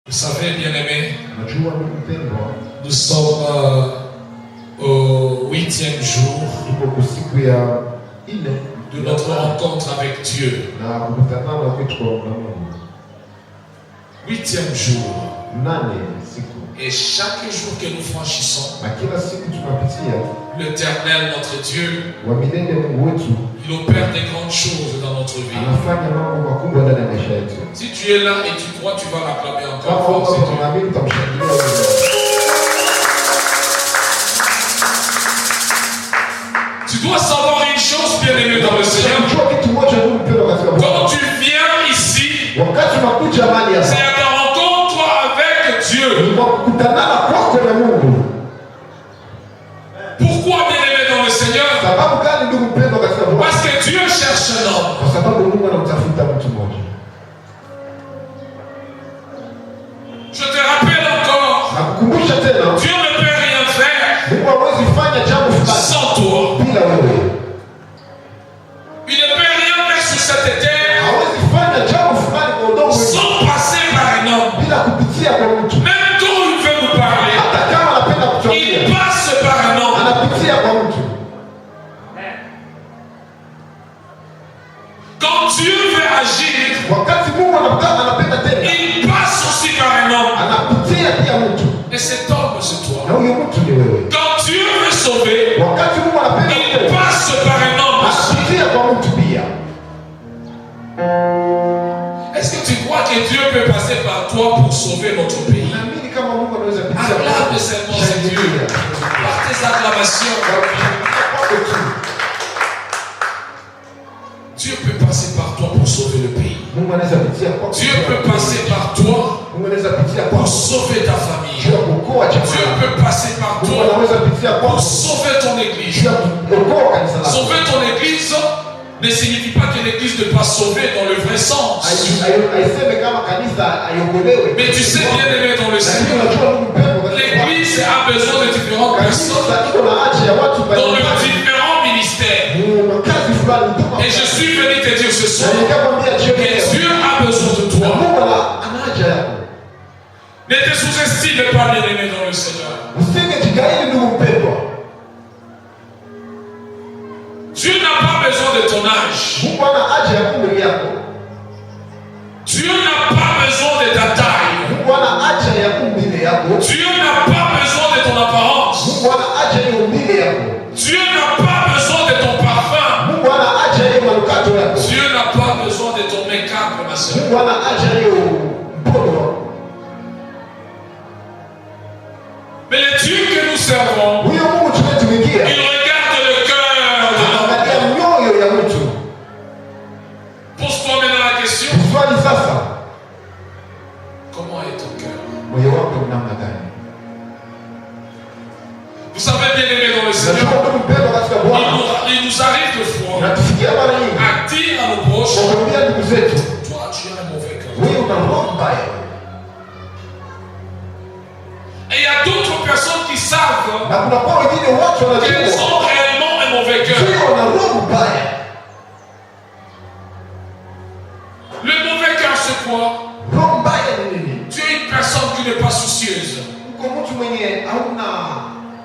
Vous savez, bien-aimés, nous sommes au 8e jour de notre rencontre avec Dieu. 8e jour. Et chaque jour que nous franchissons, l'Éternel, notre Dieu, il opère des grandes choses dans notre vie. Si tu es là et tu crois, tu vas l'acclamer encore. Tu dois savoir une chose, bien-aimé dans le Seigneur. Quand tu viens ici, c'est à ta rencontre avec Dieu. Pourquoi, bien-aimé dans le Seigneur? Parce que Dieu cherche un homme. Je te rappelle encore, Dieu ne peut rien faire sans toi. Il ne peut rien faire sur cette terre sans passer par un homme. Même quand il veut nous parler, il passe par un homme. Quand Dieu veut agir, il passe aussi par un homme. Et cet homme, c'est toi. Quand Dieu veut sauver, il passe par un homme. Est-ce que tu crois que Dieu peut passer par toi pour sauver notre pays? Acclame seulement ce Dieu par tes acclamations. Dieu peut passer par toi pour sauver le pays. Dieu peut passer par toi pour sauver ta famille. Dieu peut passer par toi pour sauver ton église. Sauver ton église ne signifie pas que l'église ne pas sauver dans le vrai sens. Mais tu sais, bien aimé dans le Seigneur, l'église a besoin de différentes personnes dans leurs différents ministères. Et je suis venu te dire ce soir que Dieu a besoin de toi. Ne te sous-estime pas, bien aimé dans le Seigneur. Dieu n'a pas besoin de ton âge. Dieu n'a pas besoin de ta taille. Dieu n'a pas besoin de ton apparence. Dieu n'a pas besoin de ton parfum. Dieu n'a pas besoin de ton make-up, ma soeur. Mais le Dieu que nous servons, il regarde le cœur de l'homme. Pose-toi maintenant la question. Comment est ton cœur? Vous savez, bien aimé dans le Seigneur, il nous arrive de fois à dire à nos proches, toi tu as un mauvais cœur. Et il y a d'autres personnes qui savent qu'elles ont réellement un mauvais cœur. Le mauvais cœur, c'est quoi? Tu es une personne qui n'est pas soucieuse.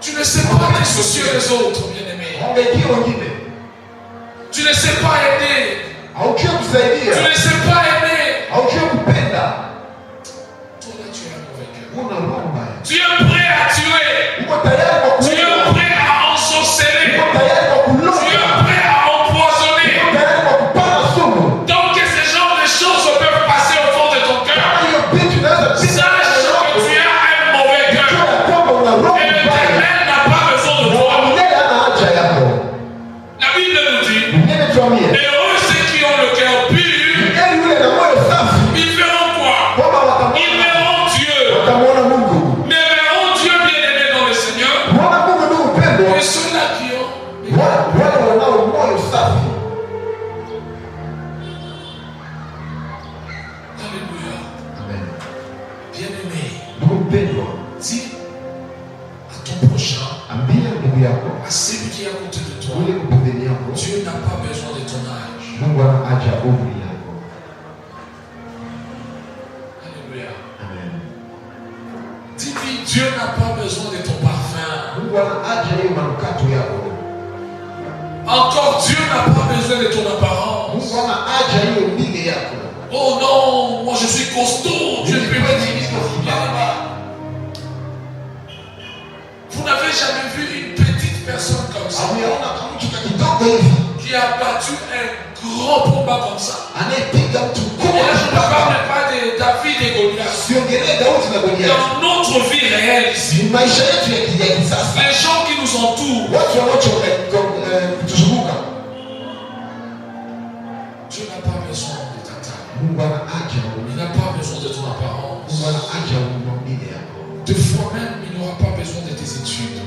Tu ne sais pas être soucieux des autres, bien-aimé. Tu ne sais pas aider. Tu ne sais pas aider. Toi là, tu as un mauvais cœur. Tu es prêt à tuer. Tu es prêt à ensorceler. Tu es prêt à empoisonner. Donc que ce genre de choses peuvent passer au fond de ton cœur. Sache que tu as un mauvais cœur. Et l'Éternel n'a pas besoin de toi. La Bible nous dit, heureux ceux qui ont le cœur pur. Ils verront quoi? Ils verront Dieu. Mais verront Dieu, bien-aimé dans le Seigneur. Et ceux-là qui ont. Alléluia. Bien-aimé, dis à ton prochain, à celui qui est à côté de toi, Dieu n'a pas besoin de ton âge. Alléluia. Amen. Encore Dieu n'a pas besoin de ton apparence. Oh non, moi je suis costaud. Dieu peut me dire. Vous n'avez jamais vu une petite personne comme ça qui a battu un grand combat comme ça. Et là je ne parle pas de David et Goliath. Dans notre vie réelle ici, les gens qui nous entourent, Dieu n'a pas besoin de ta taille. Il n'a pas besoin de ton apparence. De fois même, il n'aura pas besoin de tes études.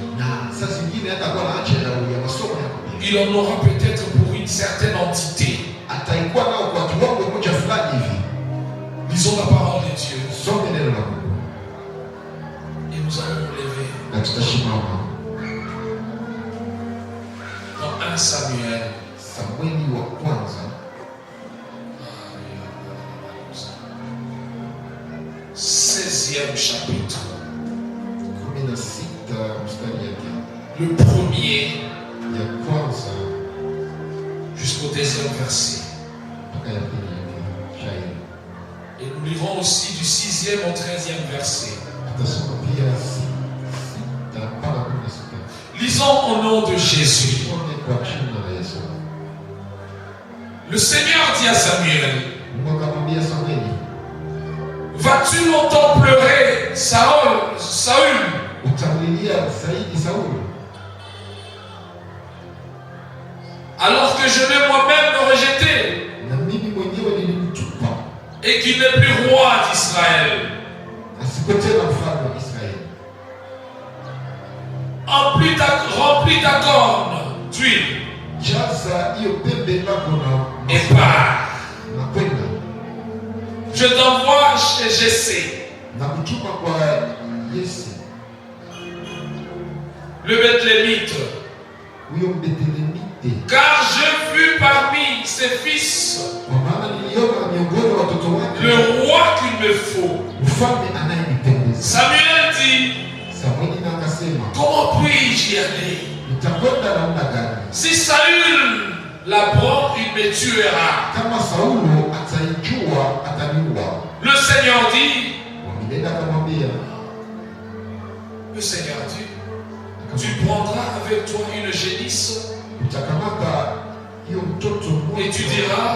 Il en aura peut-être pour une certaine entité. Lisons la parole de Dieu. Et nous allons nous lever. Dans 1 Samuel. 16e chapitre. Le premier jusqu'au 2e verset. Et nous lirons aussi du 6e au 13e verset. Lisons au nom de Jésus. Le Seigneur dit à Samuel: vas-tu longtemps pleurer, Saül? Alors que je vais moi-même me rejeter et qu'il n'est plus roi d'Israël. Remplis ta corne d'huile et pars. Je t'envoie chez Jessé, le Bethlémite, car j'ai vu parmi ses fils le roi qu'il me faut. Samuel dit: comment puis-je y aller? Si Saül l'apprend, il me tuera. Le Seigneur dit, tu prendras avec toi une génisse et tu diras: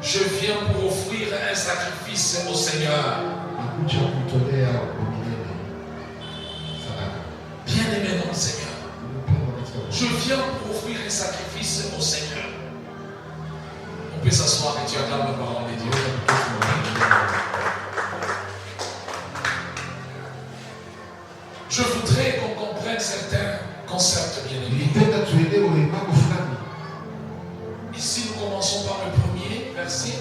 je viens pour offrir un sacrifice au Seigneur. Bien-aimé dans le Seigneur, je viens pour offrir un sacrifice au Seigneur. On peut s'asseoir et tu acclames la parole de Dieu. Je voudrais qu'on comprenne certains concepts, bien-aimés. Ici, nous commençons par le premier verset.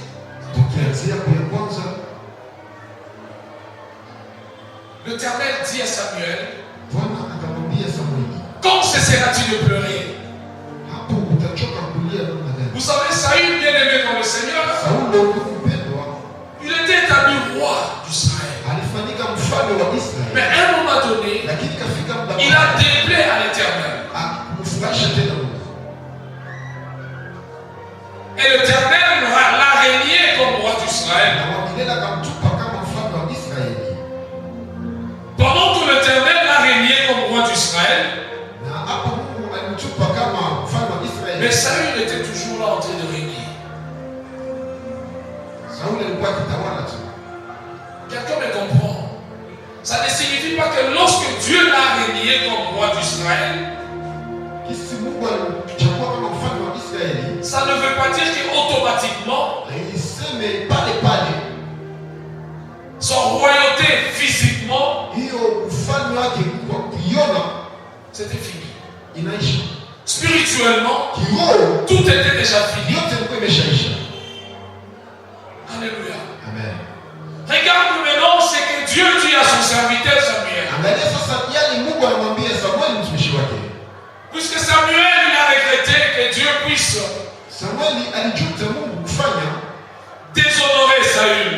L'Éternel dit à Samuel: quand cesseras-tu de pleurer? Vous savez, Saül, bien-aimé dans le Seigneur, il était établi roi d'Israël. Mais à un moment donné, il a déplaît à l'Éternel. Et l'Éternel l'a régné comme roi d'Israël. Pendant que l'Éternel l'a régné comme roi d'Israël, mais Saül était toujours là en train de régner. Quelqu'un me comprend? Ça ne signifie pas que lorsque Dieu l'a régné comme roi d'Israël, ça ne veut pas dire qu'automatiquement son royauté physiquement, c'était fini. Spirituellement, tout était déjà fini. Alléluia. Amen. Regarde maintenant ce que Dieu dit à son serviteur Samuel. Puisque Samuel il a regretté que Dieu puisse déshonorer Saül.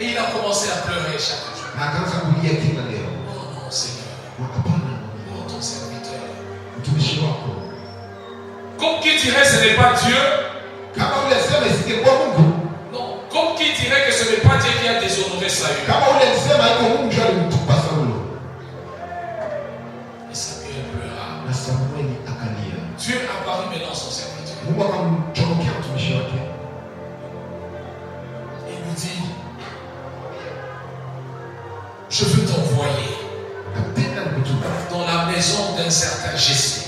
Et il a commencé à pleurer. chaque jour. Na akaanza kulia kila leo. Oh non, Seigneur. Hapana. Oh, ton serviteur. Mtumishi wako. Comme qui dirait ce n'est pas Dieu. Kama ule sema isingekuwa Mungu. Non, comme qui dirait que ce n'est pas Dieu qui a déshonoré Saül. Kama ule sema iko Mungu ndiye alimtupa Saulo. Et Samuel pleura. Na Samueli akalia. Dieu apparut maintenant son serviteur. Mungu akamchomokea mtumishi wake. Il lui dit, je veux t'envoyer dans la maison d'un certain Jessé.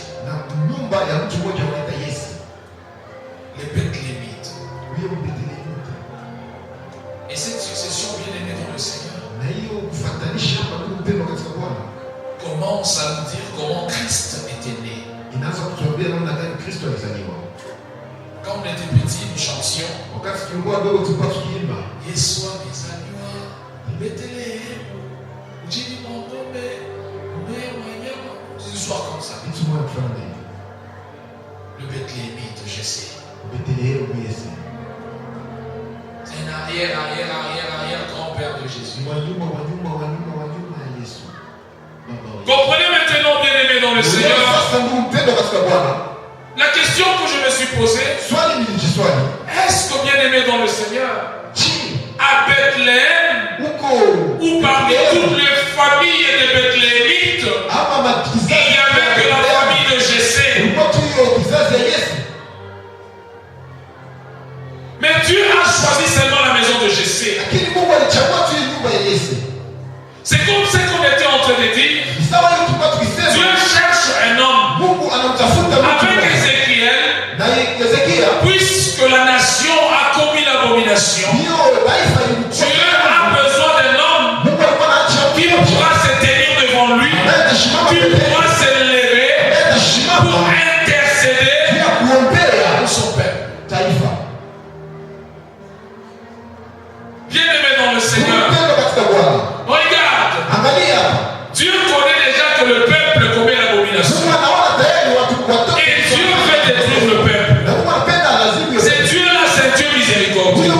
Les Bethlémites. Et cette succession bien-aimée dans le Seigneur commence à nous dire comment Christ était né. Quand on était petit, nous chantions Yeshua Bizalua, Bethléem, Jimmy Mondome, des histoires comme ça. Le Bethléemite, je sais. C'est un arrière grand-père de Jésus. Comprenez maintenant, bien-aimé dans le Seigneur, la question que je me suis posée, est-ce que bien-aimé dans le Seigneur, à Bethléem, ou parmi toutes les familles de Bethléemites, il n'y avait que la famille de Jessé. Mais Dieu a choisi seulement la maison de Jessé. C'est comme ça qu'on était en train de dire. Dieu cherche un homme avec Ézéchiel, puisque la nation a commis l'abomination. Dieu a besoin d'un homme qui pourra se tenir devant lui, qui pourra se lever pour intercéder pour son peuple. Bien-aimé dans le Seigneur, regarde, Dieu connaît déjà que le peuple commet l'abomination. Et Dieu veut détruire le peuple. C'est Dieu là, c'est Dieu miséricordieux.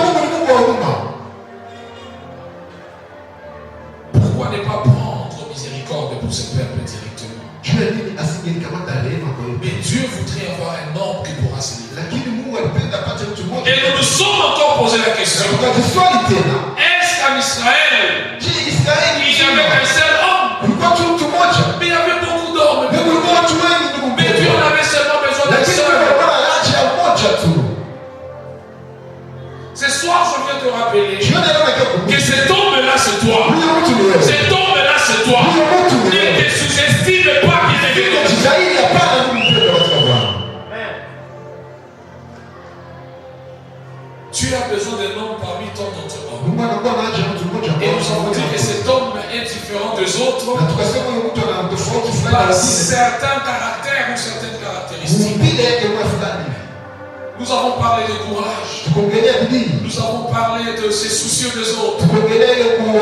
Pourquoi ne pas prendre miséricorde pour ce peuple directement? Mais Dieu voudrait avoir un homme qui pourra se livrer. Et nous nous sommes encore posé la question. Est-ce qu'en Israël, il y avait un seul homme? Mais il y avait beaucoup d'hommes. Mais Dieu en avait seulement besoin d'un seul. Ce soir, je viens te rappeler que cet homme-là, c'est toi. Cet homme-là, c'est toi. Ne te sous-estime pas qu'il est venu. Tu as besoin d'un homme parmi tant d'autres hommes. Et nous avons dit que cet homme est différent des autres par certains caractères ou certaines caractéristiques. Nous avons parlé de courage. Nous avons parlé de ses soucieux des autres. Nous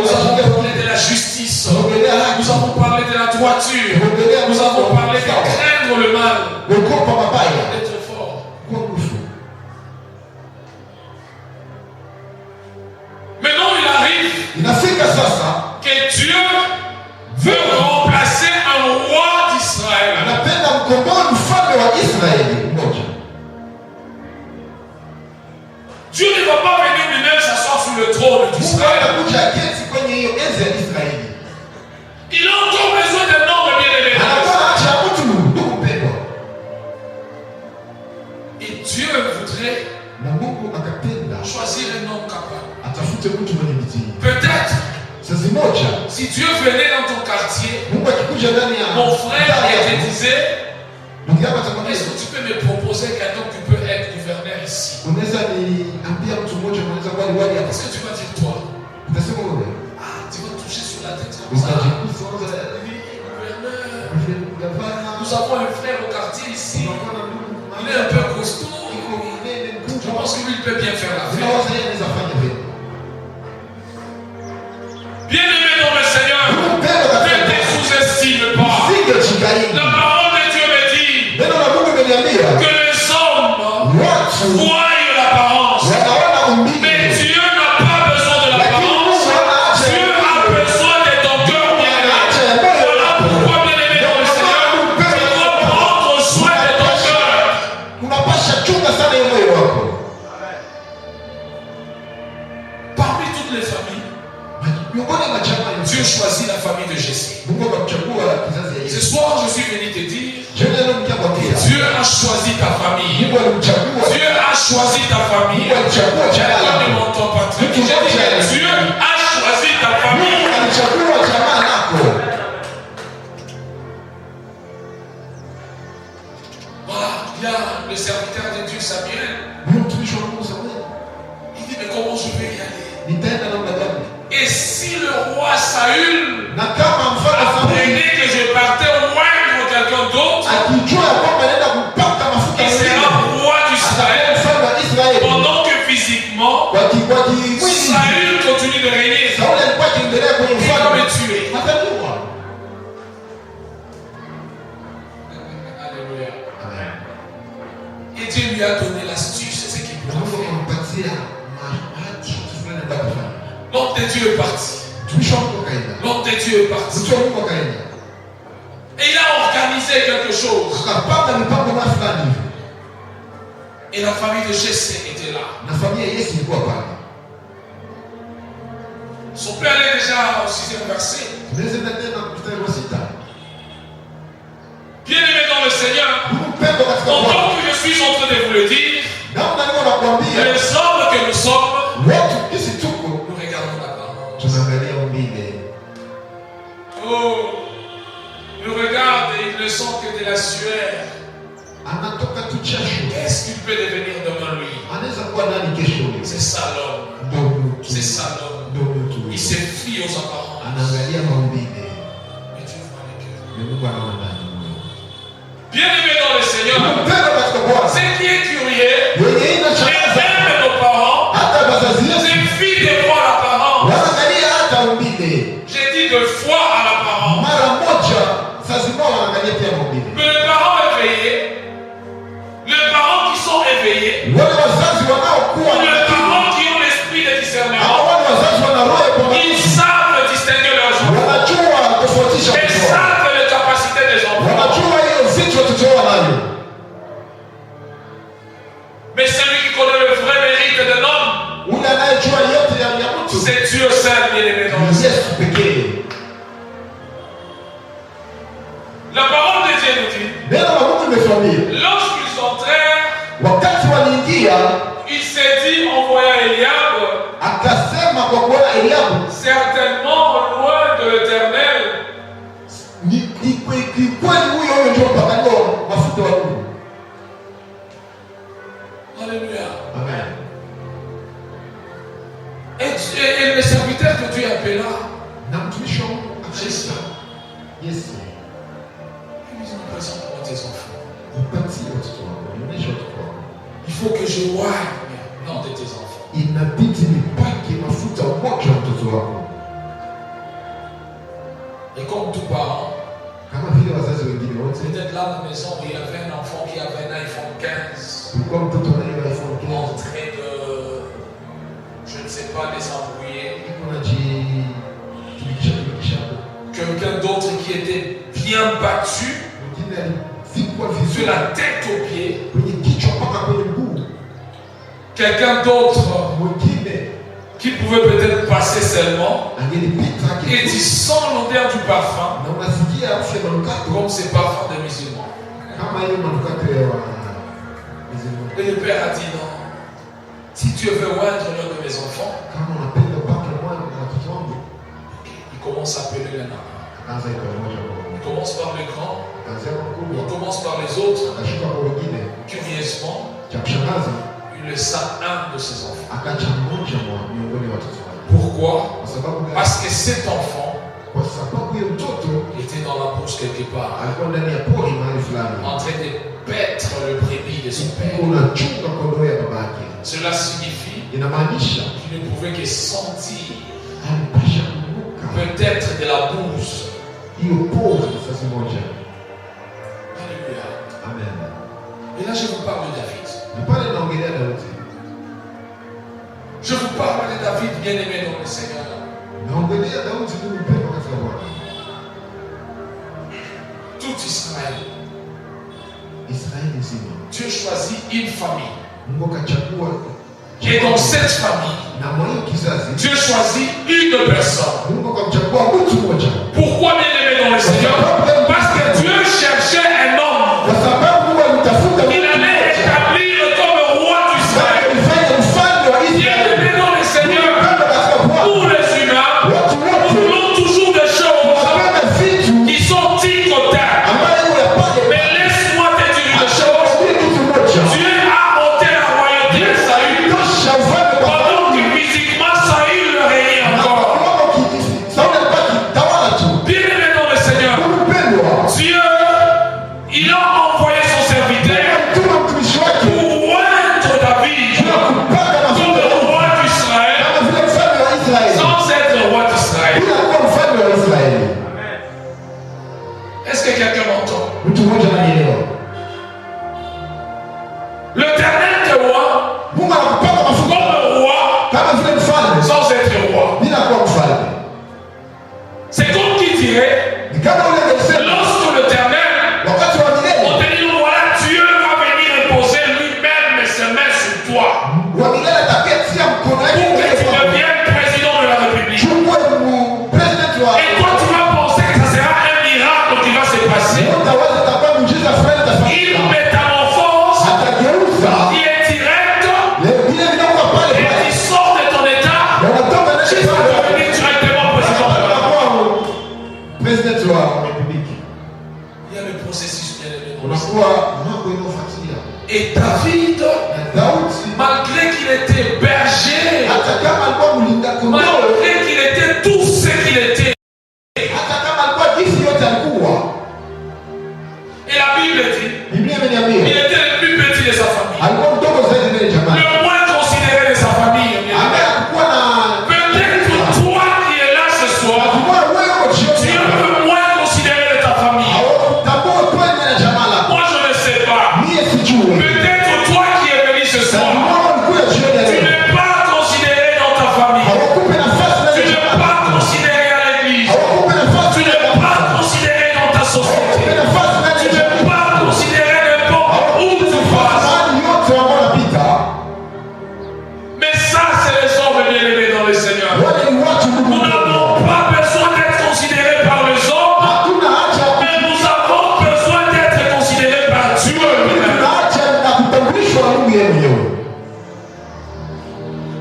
avons parlé de la justice. Nous avons parlé de la droiture. Nous avons parlé de craindre le mal. D'être fort. Maintenant, il arrive que Dieu veut remplacer un roi d'Israël. Dieu ne va pas venir lui-même s'asseoir sur le trône d'Israël. Il a encore besoin d'un homme bien-aimé. Et Dieu voudrait choisir un homme capable. Peut-être, si Dieu venait dans ton quartier, mon frère te disait, est-ce que tu peux me proposer quelqu'un qui peut être gouverneur ici? Qu'est-ce que tu vas dire toi? Ah, tu vas toucher sur la tête comme ça. Gouverneur. Nous avons un frère au quartier ici. Il est un peu costaud. Je pense que lui il peut bien faire l'affaire. Bien-aimé dans le Seigneur, ne te sous-estime pas. La parole de Dieu me dit que les hommes voient l'apparence. Mais Dieu n'a pas besoin de l'apparence. Dieu a Dieu a choisi ta famille. Dieu a choisi ta famille. Quelqu'un ne m'entend pas très bien. Dieu a choisi ta famille. Voilà, il y a le serviteur de Dieu Samuel. Il dit, mais comment je vais y aller? Et si le roi Saül apprenait que je partais oindre quelqu'un d'autre, il sera roi d'Israël, pendant que physiquement, Saül continue de régner. Il va me tuer. Alléluia. Et Dieu lui a donné l'astuce, c'est ce qu'il peut faire. L'homme de Dieu est parti. L'homme de Dieu est parti. Et il a organisé quelque chose. Et la famille de Jessé était là. Son père est déjà au 6e verset. Bien-aimé dans le Seigneur, pendant que je suis en train de vous le dire, les hommes que nous sommes, nous regardons la parole. Oh, nous regarde et il ne sent que de la sueur. Qu'est-ce qu'il peut devenir demain lui? C'est ça l'homme. C'est ça l'homme. Il se fie aux apparences. Mais Dieu voit les cœurs. Bien-aimé dans le Seigneur, ce qui est curieux, et même nos parents, se fient des fois à l'apparence. J'ai dit de foi à l'apparence. Mais les parents éveillés, les parents qui sont éveillés, les parents qui ont l'esprit de discernement, ils savent distinguer leurs enfants. Ils savent les capacités des enfants. Mais celui qui connaît le vrai mérite de l'homme, c'est Dieu seul, bien-aimé dans le ciel. La parole de Dieu nous dit, lorsqu'ils entrèrent, il s'est dit en voyant Eliab, certainement loin de l'Éternel. Alléluia. Amen. Et le serviteur que Dieu appela, Yes. ils ont présentement tes enfants. Il faut que je voie dans de tes enfants. Et comme tout parent, peut-être là à la maison, il y avait un enfant qui avait un iPhone 15 en train de, je ne sais pas, désembrouiller. Quelqu'un d'autre qui était bien battu de la tête aux pieds. Quelqu'un d'autre qui pouvait peut-être passer seulement et tu sens l'odeur du parfum comme ces parfums des musulmans. Et le père a dit non, si tu veux oindre l'un de mes enfants, il commence à appeler les nains. Il commence par les grands, il commence par les autres. Curieusement, il le sent un de ses enfants. Pourquoi? Parce que cet enfant était dans la bouche quelque part, en train de paître le brebis de son père. Cela signifie qu'il ne pouvait que sentir peut-être de la bouse. Alléluia. Amen. Et là, je vous parle de David. Je vous parle de David, bien-aimé dans le Seigneur. Tout Israël. Dieu choisit une famille. Et dans cette famille, Dieu choisit une personne. Pourquoi, bien-aimé dans le Seigneur? Parce que Dieu cherchait un homme Et David, malgré qu'il était berger, malgré qu'il était tout ce qu'il était, et la Bible dit, il était le plus petit de sa famille, le moins considéré de sa famille. Peut-être toi qui es là ce soir, tu es le moins considéré de ta famille. Moi je ne sais pas. Peut-être toi qui es venu ce soir, tu n'es pas considéré dans ta famille, tu n'es pas considéré à l'église, tu n'es pas considéré dans ta société, tu n'es pas considéré n'importe où tu passes. Mais ça, c'est les hommes bien-aimés dans le Seigneur. Nous n'avons pas besoin d'être considérés par les hommes, mais nous avons besoin d'être considérés par Dieu.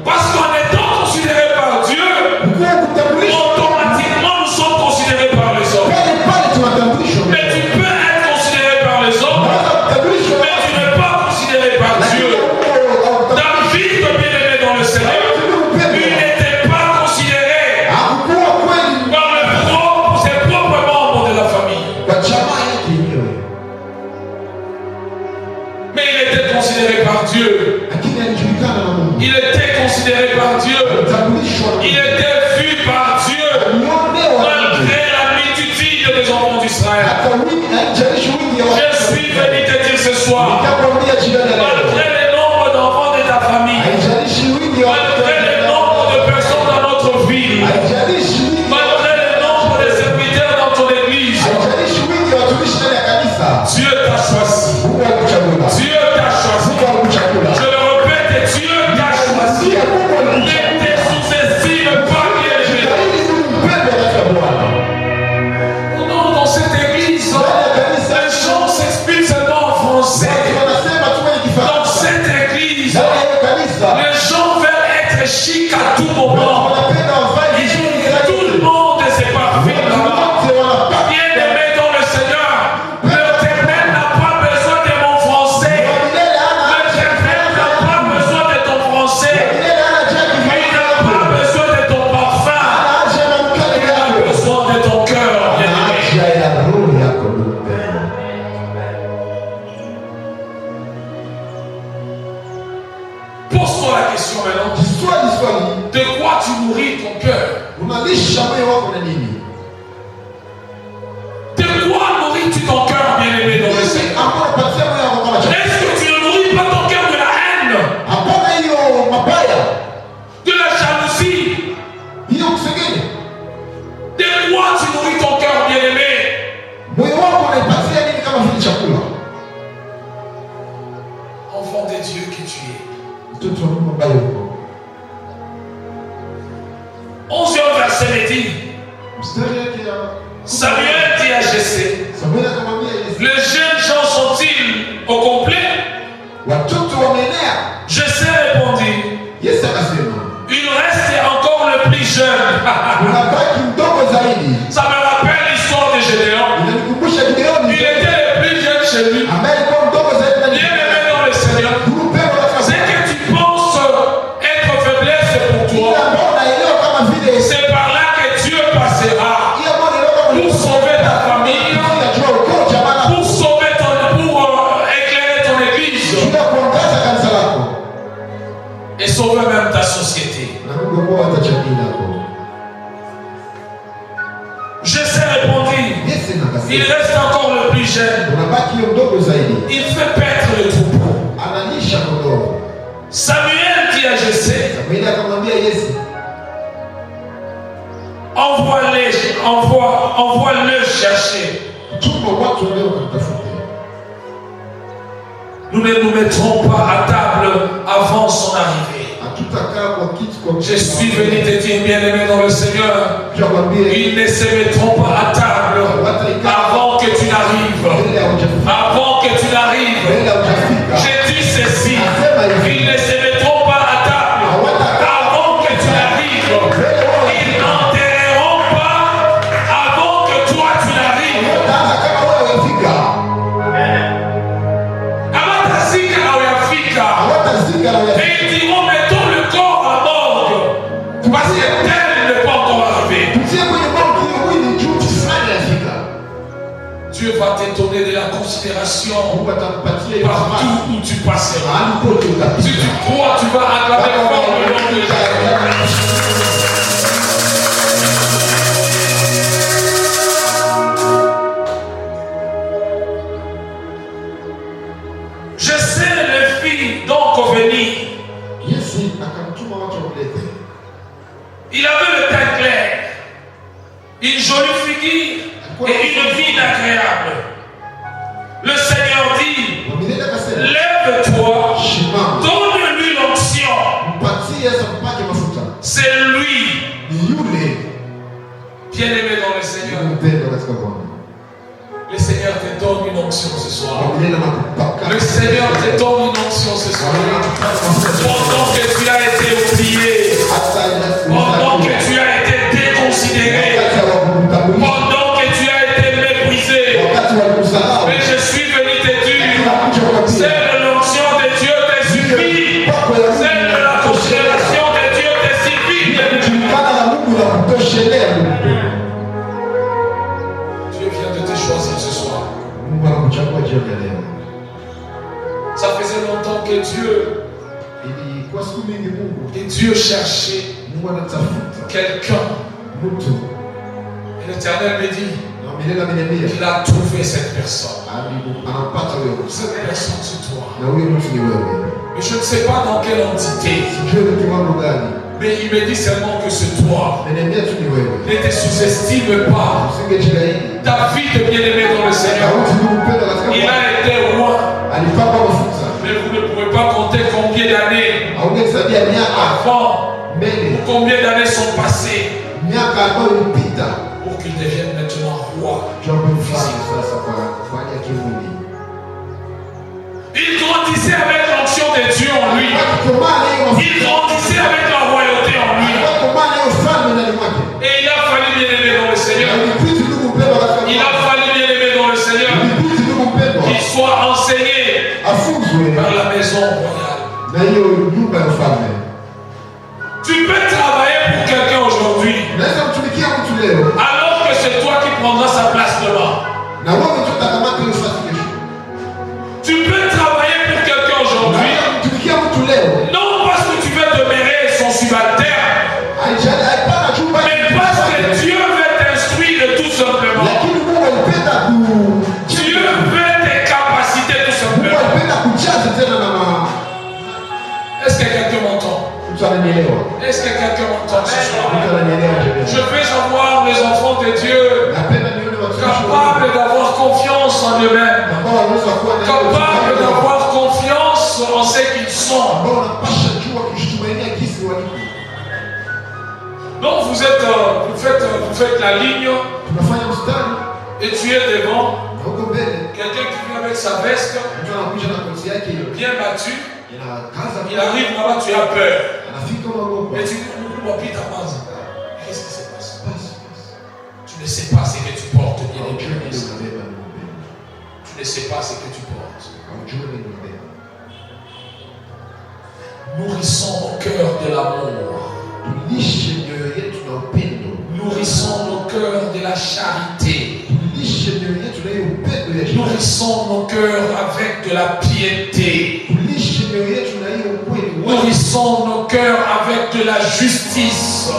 Parce qu'en étant considérés par Dieu, automatiquement nous sommes considérés par les hommes. Mais tu peux être considéré par les hommes, mais tu n'es pas considéré par Dieu. David, bien-aimé dans le Seigneur, il n'était pas considéré par ses propres membres de la famille. Mais il était considéré par Dieu. Il était considéré par Dieu. Il était vu par Dieu. Malgré la multitude des enfants d'Israël. Je suis venu te dire ce soir, malgré le nombre d'enfants de ta famille, malgré le nombre de personnes dans notre ville, malgré le nombre de serviteurs dans ton église, Dieu t'a choisi. Dieu t'a choisi. Je le répète, Dieu t'a choisi. Ne te sous-estime pas, bien-aimé. Non, dans cette église, les gens s'expriment seulement en français. Dans cette église, les gens veulent être chic à tout moment. Tout le monde est parfait là-bas. Bien-aimé dans le Seigneur, l'Éternel n'a pas besoin de mon français. L'Éternel n'a pas besoin de ton français. Il n'a pas besoin de ton parfum. Il a besoin de ton cœur, bien-aimé. Pose-toi la question maintenant. De quoi tu nourris ton cœur? De quoi nourris-tu ton cœur, bien-aimé dans le Seigneur? Est-ce que tu ne nourris pas ton cœur de la haine, de la jalousie? De quoi tu nourris ton cœur, bien-aimé? Enfant de Dieu que tu es. 11e verset me dit, Samuel dit à Jessé, les jeunes gens sont-ils au complet? Jessé répondit, il reste encore le plus jeune. Ça me rappelle l'histoire de Gédéon. Il était le plus jeune chez lui. Bien-aimé dans le Seigneur, c'est que tu penses être faiblesse pour toi, c'est par là que Dieu passera pour sauver ta famille, pour sauver pour éclairer ton église et sauver même ta société. Jessé répondit, il reste encore le plus jeune. Il fait paître le troupeau. Samuel dit à Jessé, envoie-le chercher. Nous ne nous mettrons pas à table avant son arrivée. Je suis venu te dire, bien-aimé dans le Seigneur, ils ne se mettront pas à table avant que tu n'arrives. Avant que tu n'arrives. J'ai dit ceci, ils ne se mettront pas à table avant que tu n'arrives. Ils n'enterreront pas avant que toi tu n'arrives. Et ils diront, mettons le corps à morgue. Parce que tel n'est pas encore arrivé. Dieu va t'étonner de la considération partout où tu passeras. Si tu crois, tu vas acclamer fort le nom de Jésus. Je sais les filles donc venir. Il avait le teint clair, une jolie figure et une vie agréable. Le Seigneur dit, lève-toi, donne-lui l'onction. C'est lui. Bien-aimé dans le Seigneur. Le Seigneur te donne une onction ce soir. Le Seigneur te donne une onction ce soir. Pendant que tu as été oublié, pendant que tu as été déconsidéré, pendant que tu as été méprisé, mais je suis venu te dire, celle de l'onction de Dieu te suffit, celle de la considération de Dieu te suffit. Dieu vient de te choisir ce soir. Ça faisait longtemps que Dieu cherchait quelqu'un. Et l'Éternel me dit, il a trouvé cette personne. Cette personne, c'est toi. Mais je ne sais pas dans quelle entité. Mais il me dit seulement que c'est toi. Ne te sous-estime pas. David, bien-aimé dans le Seigneur, il a été roi. Mais vous ne pouvez pas compter combien d'années avant, ou combien d'années sont passées pour qu'il devienne maintenant roi. Il grandissait avec l'onction de Dieu en lui. Il grandissait avec la royauté en lui. Et il a fallu, bien-aimé dans le Seigneur, il a fallu, bien-aimé dans le Seigneur, qu'il soit enseigné par la maison royale. Tu peux travailler pour quelqu'un aujourd'hui, alors que c'est toi qui prendras sa place demain. Tu peux travailler pour quelqu'un aujourd'hui, non parce que tu veux demeurer son subalterne, mais parce que Dieu veut t'instruire tout simplement. Dieu veut tes capacités tout simplement. Est-ce que quelqu'un m'entend? Est-ce que quelqu'un m'entend ce soir? Je veux avoir les enfants de Dieu capables d'avoir confiance en eux-mêmes, capables d'avoir confiance en ce qu'ils sont. Donc vous faites la ligne et tu es devant. Quelqu'un qui vient avec sa veste bien battue, il arrive là-bas, tu as peur. Et tu dis, qu'est-ce qui se passe? Tu ne sais pas ce que tu portes, bien aimé. Tu ne sais pas ce que tu portes. Nourrissons nos cœurs de l'amour. Nourrissons nos cœurs de la charité. Nourrissons nos cœurs avec de la piété. Nourrissons nos cœurs avec de la justice.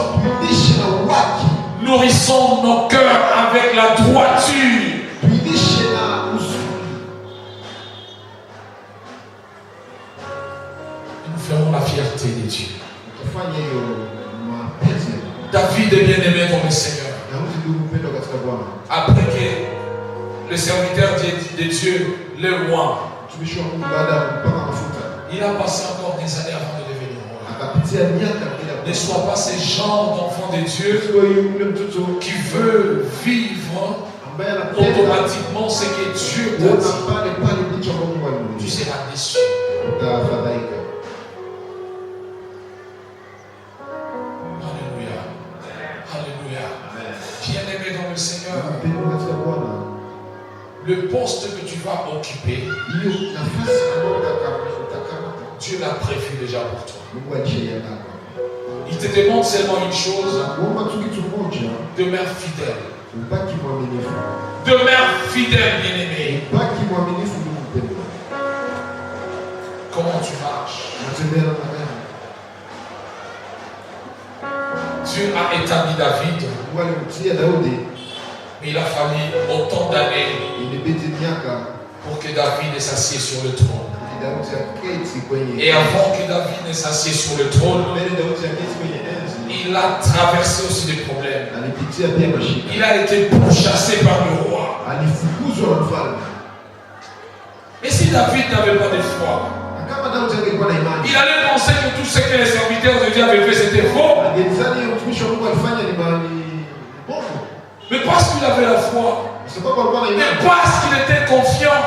Nourrissons nos cœurs avec la droiture. Nous ferons la fierté de Dieu. David est bien aimé dans le Seigneur. Après que le serviteur de Dieu, le roi, il a passé encore des années avant de devenir roi. Ne sois pas ce genre d'enfant de Dieu qui veut vivre automatiquement ce que Dieu t'a dit. Tu seras déçu. Alléluia. Alléluia. Bien-aimé dans le Seigneur, le poste que tu vas occuper Dieu l'a prévu déjà pour toi. Il te demande seulement une chose. Demeure fidèle. Demeure fidèle, bien-aimé. Comment tu marches? Dieu a établi David. Mais il a fallu autant d'années pour que David ne s'assied sur le trône. Et avant que David ne s'assied sur le trône, il a traversé aussi des problèmes. Il a été pourchassé par le roi. Mais si David n'avait pas de foi, il allait penser que tout ce que les serviteurs de Dieu avaient fait c'était faux. Mais parce qu'il avait la foi, mais parce qu'il était confiant,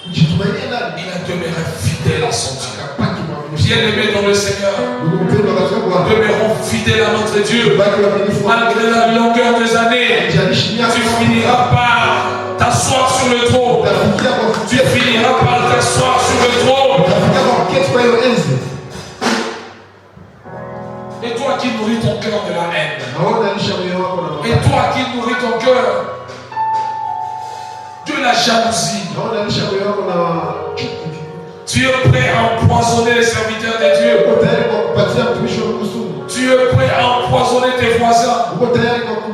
il a demeuré fidèle à son Dieu. Bien-aimés dans le Seigneur, demeurons fidèles à notre Dieu. Malgré la longueur des années, tu finiras par t'asseoir sur le trône. Tu finiras par t'asseoir sur le trône. Et toi qui nourris ton cœur de la haine, et toi qui nourris ton cœur de la jalousie, tu es prêt à empoisonner les serviteurs de Dieu. Tu es prêt à empoisonner tes voisins.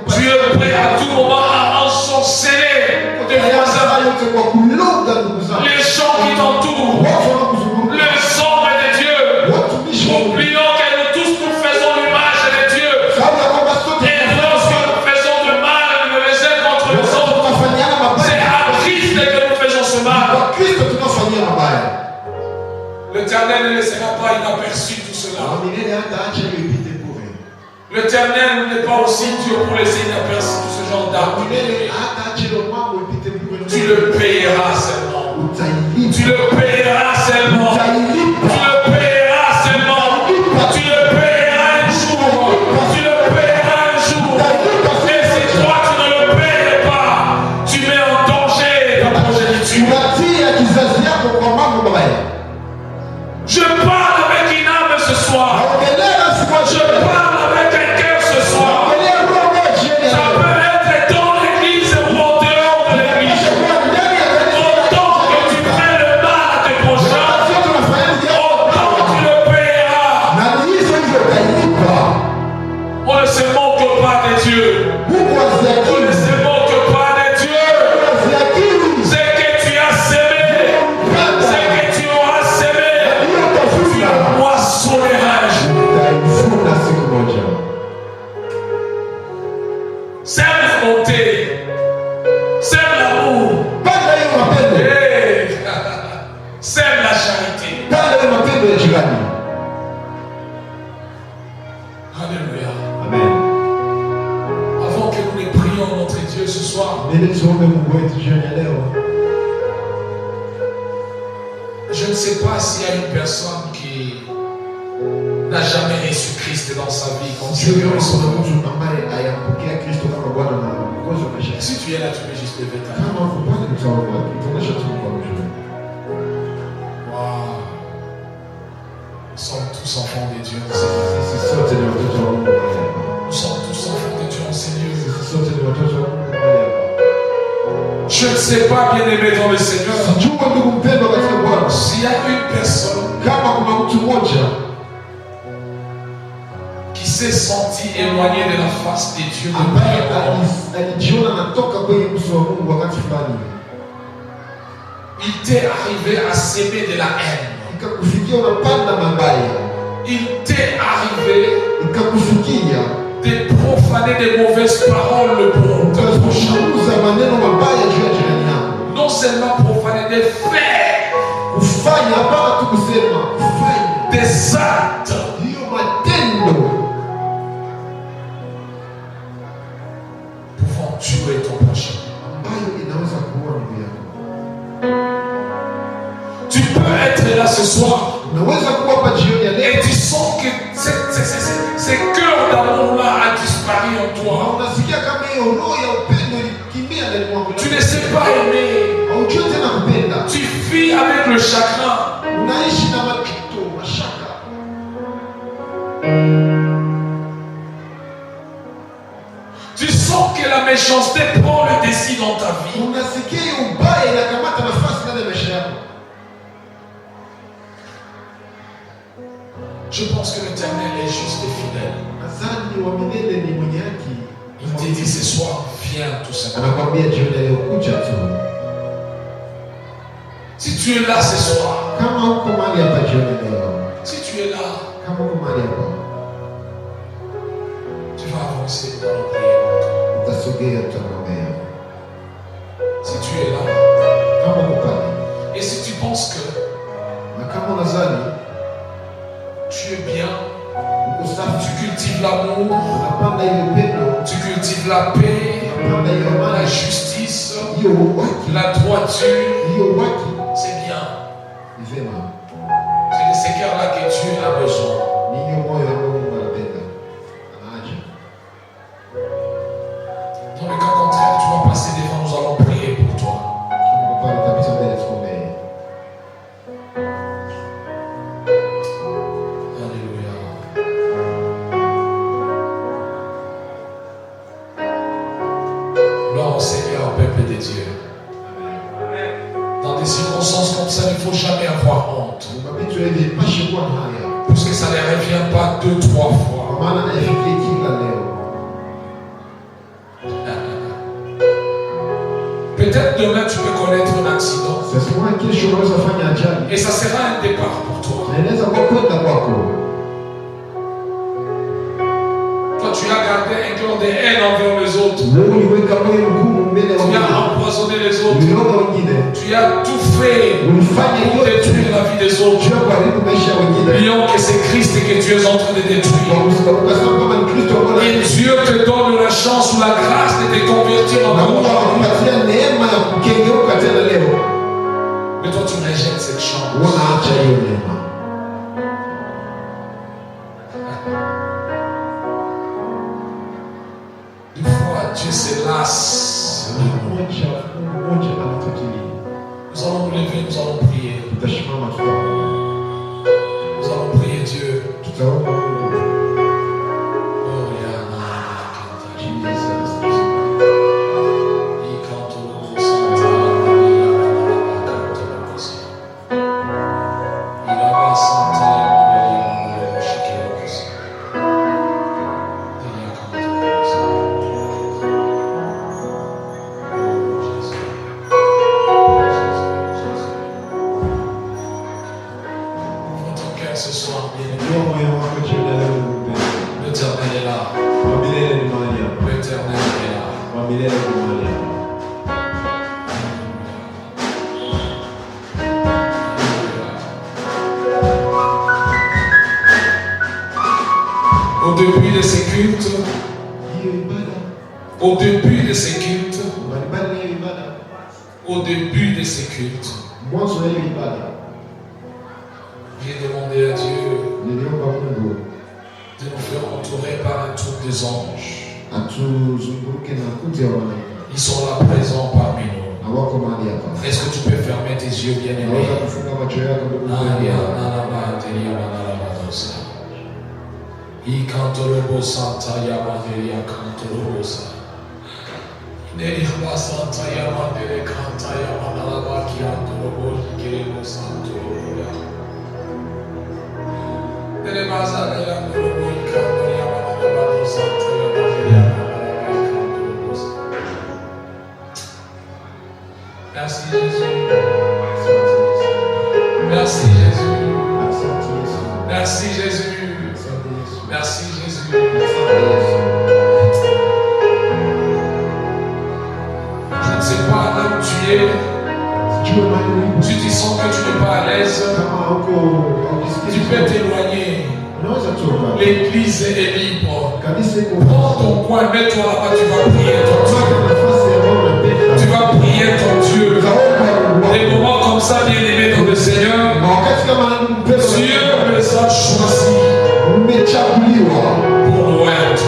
Tu es prêt à tout moment à ensorceler tes voisins. Les gens qui t'entourent. Les ombres de Dieu. Oublions que nous tous nous faisons l'image de Dieu. Et lorsque nous faisons du mal les uns contre les autres, c'est à Christ que nous faisons ce mal. L'Éternel ne laissera pas inaperçu tout cela. L'Éternel n'est pas aussi Dieu pour laisser inaperçu tout ce genre d'actes. Tu le payeras seulement. Tu le payeras seulement. Tu le payeras seulement. Tu le payeras un jour. Tu le payeras un jour. Et si toi tu ne le payes pas, tu mets en danger ta progéniture. Je parle avec une âme ce soir. Je parle avec un cœur ce soir. Ça peut être dans l'église ou en dehors de l'église. Autant que tu fais le mal à tes prochains, autant tu le payeras. On ne se moque pas de Dieu. On ne se moque pas de Dieu. Ce que tu as semé, ce que tu auras semé, tu le moissonneras. Sème la bonté, sème l'amour, sème la charité. Alléluia. Amen. Avant que nous ne prions notre Dieu ce soir, je ne sais pas s'il y a une personne qui n'a jamais reçu Christ dans sa vie. Si tu es là, tu peux juste lever ta main. Wow. Nous sommes tous enfants de Dieu. Nous sommes tous enfants de Dieu, Seigneur. Je ne sais pas, bien-aimé dans le Seigneur, s'il y a une personne qui s'est senti éloigné de la face de Dieu. Il t'est arrivé à s'aimer de la haine. Il t'est arrivé de profaner des mauvaises paroles pour te prochain. Non seulement profaner des faits, des actes. Pouvant tuer ton prochain. Tu peux être là ce soir et tu sens que ce cœur d'amour-là a disparu en toi. Tu ne sais pas aimer. Tu vis avec le chagrin. méchanceté prend le dessus dans ta vie, je pense que l'Éternel est juste et fidèle. Il te dit ce soir, viens tout simplement. Si tu es là ce soir, si tu es là, tu vas avancer dans la prière. Si tu es là, et si tu penses que tu es bien, tu cultives l'amour, tu cultives la paix, la justice, la droiture, c'est bien. C'est de ces cœurs-là que Dieu a besoin. Dans le cas contraire, tu vas passer devant, nous allons prier pour toi. Alléluia. Gloire au Seigneur, peuple de Dieu. Dans des circonstances comme ça, il ne faut jamais avoir honte. Puisque ça ne revient pas 2-3 fois. Peut-être demain tu peux connaître un accident. Et ça sera un départ pour toi. Toi tu as gardé un cœur de haine envers les autres. Tu as empoisonné les autres. Tu as tout fait pour détruire la vie des autres. Oublions que c'est Christ que tu es en train de détruire. Et Dieu te donne la chance ou la grâce de te convertir en amour. Mais toi tu rejettes cette chance. Des fois Dieu se lasse. Nous allons nous lever, nous allons prier. Nous allons prier Dieu. Ce soir, l'Éternel est là. L'Éternel est là. Au début de ces cultes, j'ai demandé à Dieu de nous faire entourer par un troupe des anges. Ils sont là présents parmi nous. Est-ce que tu peux fermer tes yeux, bien-aimés? Merci Jésus. Merci Jésus. Merci Jésus. Merci Jésus. Je ne sais pas là où tu es. Tu te sens que tu n'es pas à l'aise. Tu peux t'éloigner. L'église est libre. Prends ton coin, mets-toi là-bas, tu vas prier ton Dieu. Tu vas prier ton Dieu. Des moments comme ça, bien aimés dans le Seigneur, Dieu les a choisis pour nous être.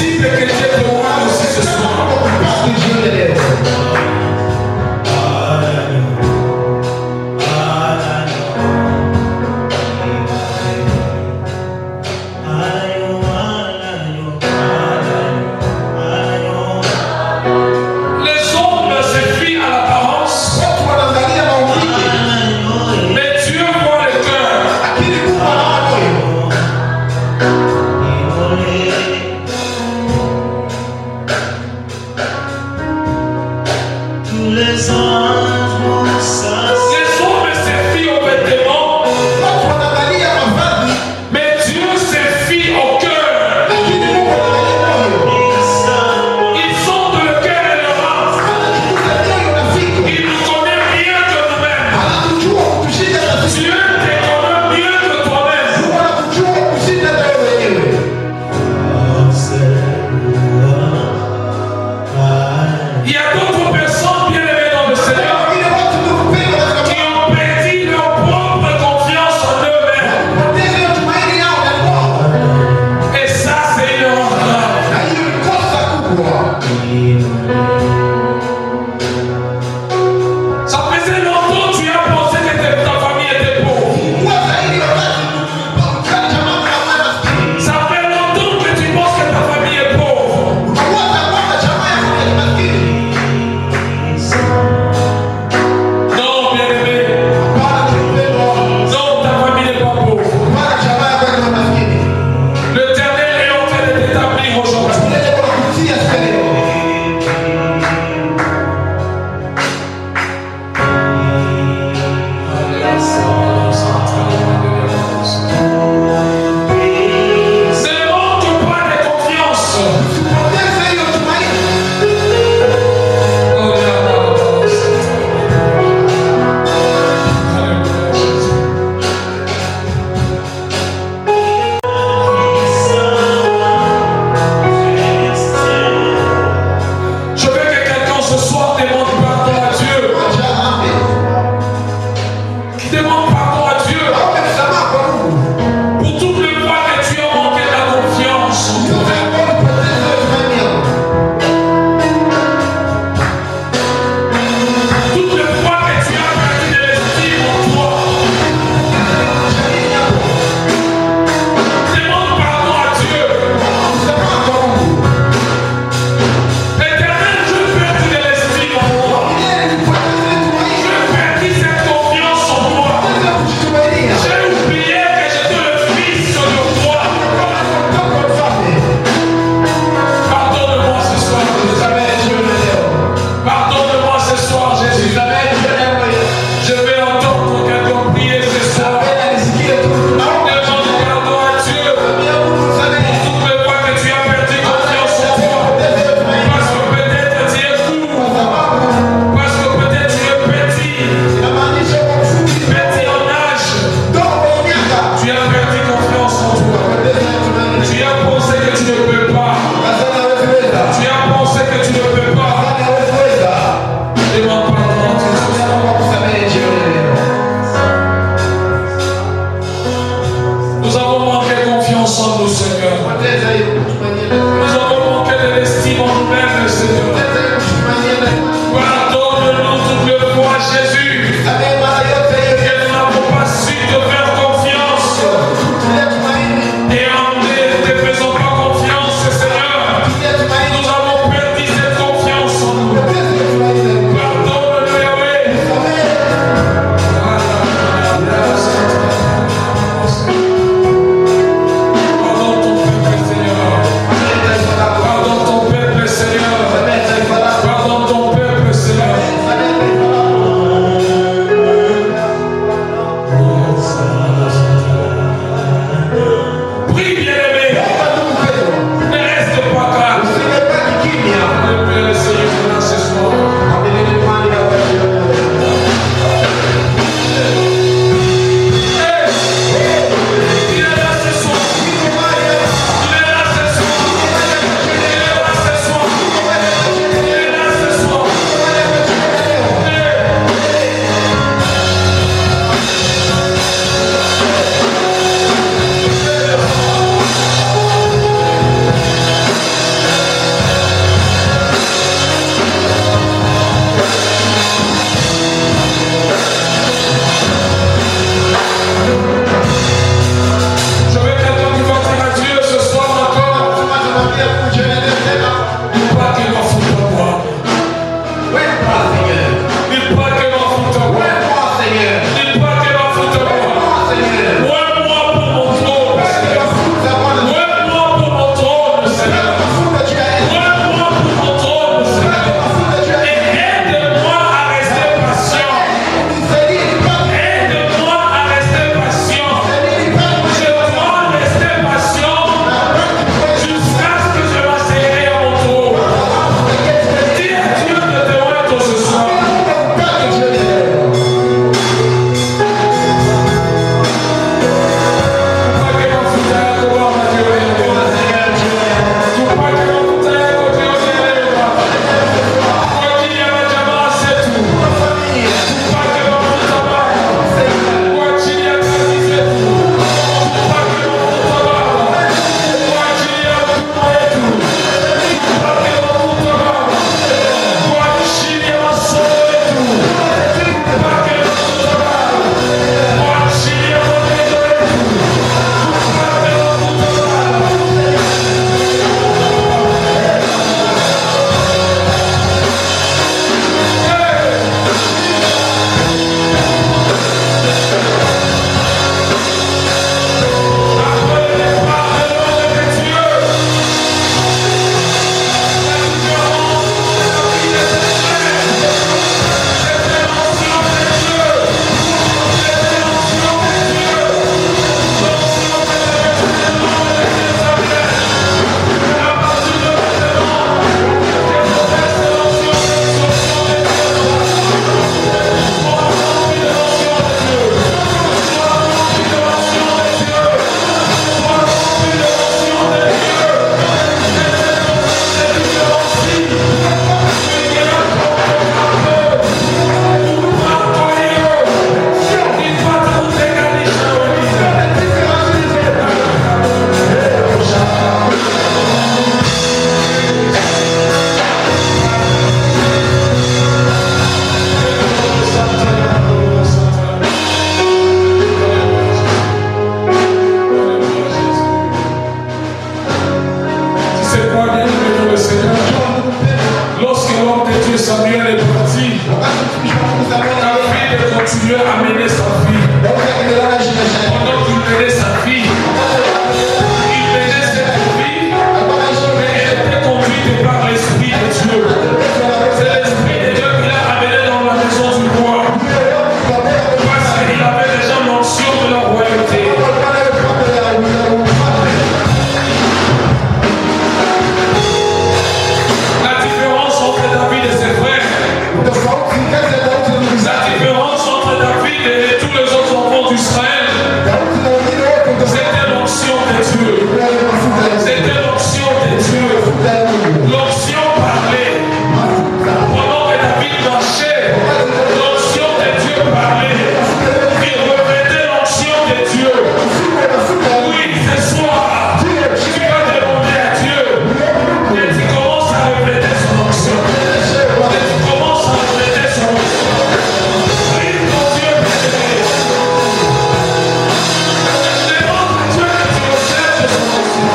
possible que Dieu te voie aussi ce soir. continuait à mener sa vie, pendant qu'il menait sa vie, il menait cette vie, mais elle était conduite par l'Esprit de Dieu. C'est l'Esprit de Dieu qui l'a amené dans la maison du roi, parce qu'il avait déjà l'onction de la royauté. La différence entre David et ses frères, la différence entre David et tous les autres enfants d'Israël, c'était l'onction de Dieu. C'était l'onction de Dieu. L'onction parlait. Pendant que David marchait, l'onction de Dieu parlait. Il revêtait l'onction de Dieu. Oui, ce soir, tu vas demander à Dieu et tu commences à revêter son onction. Et tu commences à revêter son onction. Prie ton Dieu bien-aimé. Demande à Dieu que tu recherches son onction.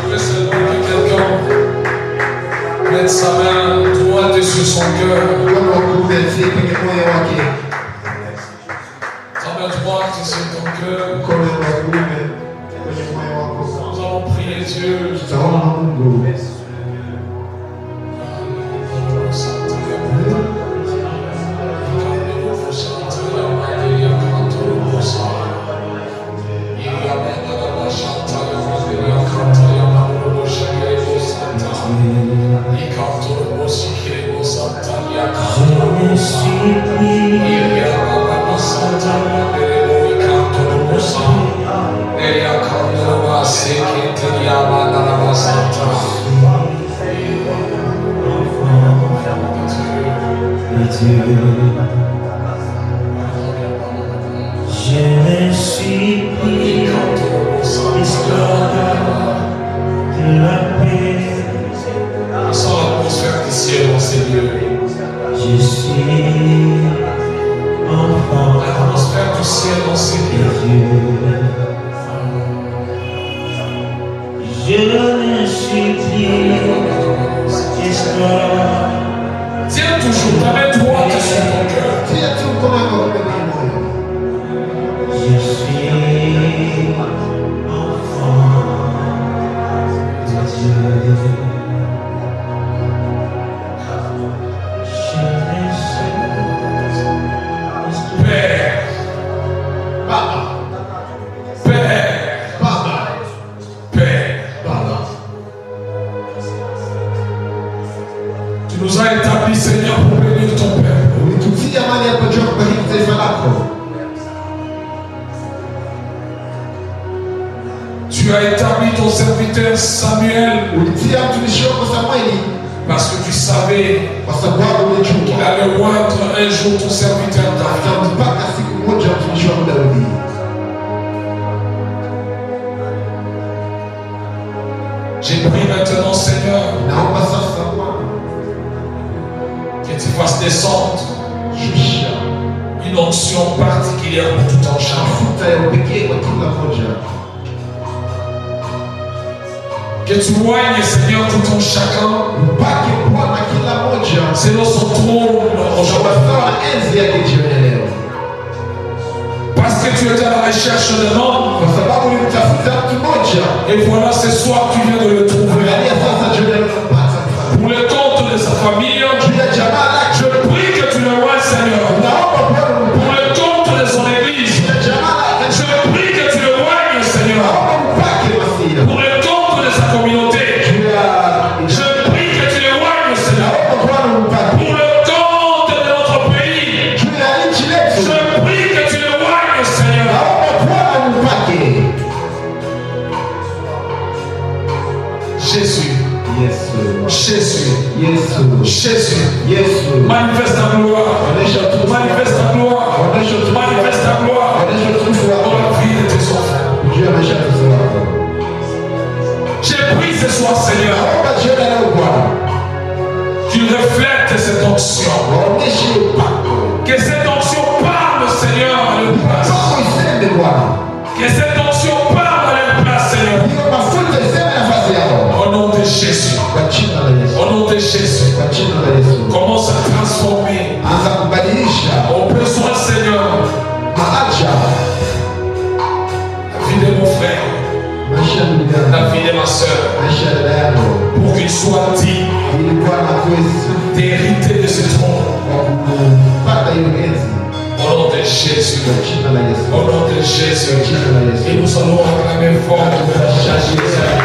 Je veux seulement que quelqu'un mette sa main droite sur son cœur. Ta main droite sur ton cœur. Nous allons prier Dieu. Je me suis pris l'histoire de la paix. Sans l'atmosphère du ciel dans ces lieux. Je suis enfant L'atmosphère du ciel dans ces de lieux. Dieu. Je me suis pris l'histoire. Tiens toujours ta main droite sur ton cœur. Je suis enfant de Dieu. Je me suis Père, Père, Père, tu nous as établis, Seigneur, pour bénir ton peuple. Tu as établi ton serviteur Samuel parce que tu savais qu'il allait oindre un jour ton serviteur David. J'ai pris maintenant, Seigneur, que tu fasses descendre une onction particulière pour tout en chacun. Que tu oignes, Seigneur, tout en chacun selon son trône aujourd'hui. Parce que tu étais à la recherche d'un homme. Et voilà, ce soir, tu viens de le trouver. Pour le compte de sa famille, je prie que tu le vois, Seigneur. Pour le compte de son église, je prie que tu le vois, Seigneur. Pour le compte de sa communauté, je prie que tu le vois, Seigneur. Pour le compte de notre pays, je prie Jésus. Yesu. Jésus. Yesu. Manifeste ta gloire. Onesha utukufu wako. Manifeste ta gloire. Onesha utukufu wako. Manifeste ta gloire. Onesha utukufu Dans wako. la vie de tes enfants. Juu ya maisha ya watoto wako. J'ai pris ce soir, Seigneur. Naomba jioni leo Bwana. Tu reflètes cette onction. Waoneshe upako. Que cette onction parle, Seigneur, à leur place. Upako iseme Bwana. Que cette onction parle à leur place, Seigneur. Hiyo mafuta iseme nafasi yao. Au nom de Jésus. Kwa jina la Yesu. Au nom de Jésus. Kwa jina la Yesu. Commence à transformer. Anza kubadilisha. Au besoin, Seigneur. Maacha. La vie de mon frère. Maisha ya ndugu yangu. La vie de ma soeur. Maisha ya dada yangu. Pour qu'il soit digne Ili Bwana akuweze d'hériter de ce trône. kupata hiyo enzi. Au nom de Jésus. Kwa jina la Yesu. Au nom de Jésus. Kwa jina la Yesu. Et nous allons acclamer fort. Tutashangilia.